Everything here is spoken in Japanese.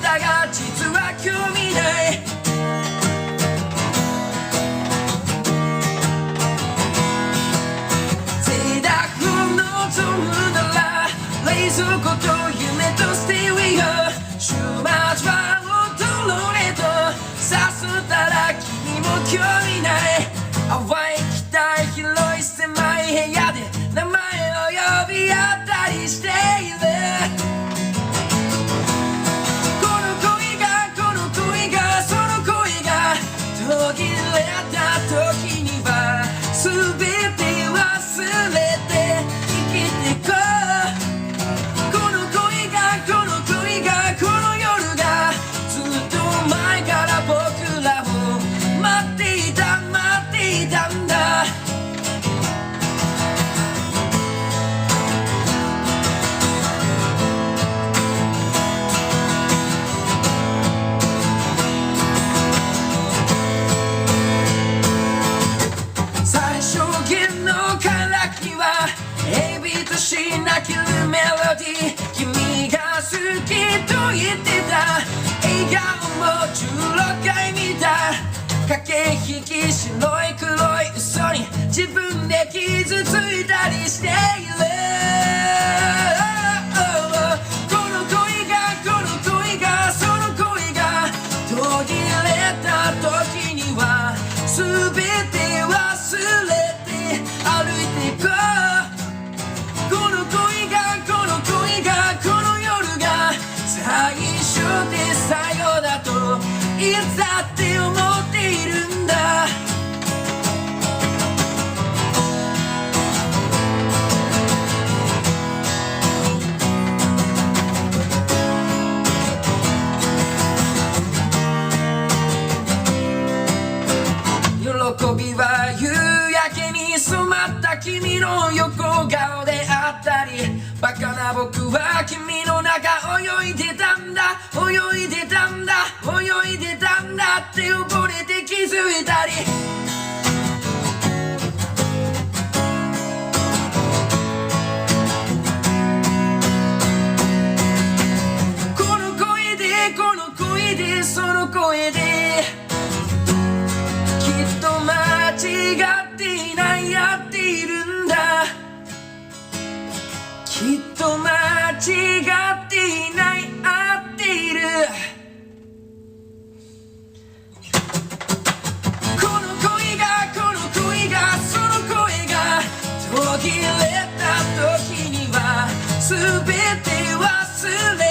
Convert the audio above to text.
だが実は興味ない贅沢を望むなら冷蔵庫と夢とステレオ週末は踊れと誘ったら君も興味ない淡い期待広い狭い部屋で名前を呼び合ったりしているこの恋がその恋が途切れた時には全て忘れて生きてこうこの恋がこの夜がずっと前から僕らを待っていたんだ最小限のからきはエビとしなきるメロディー君が好きと言ってた映画も16回見た駆け引き白い黒い嘘に自分で傷ついたりしているこの恋がその恋が途切れた時には全て忘れて歩いていこうこの恋がこの夜が最初で最後だといつだって思っているんだ喜びは夕焼けに染まった君の横顔であったりバカな僕は君の中泳いでたんだって溺れて気づいたりこの声でその声できっと間違っていないやっているんだきっと間違っていない合っているこの恋がその声が途切れた時には全て忘れ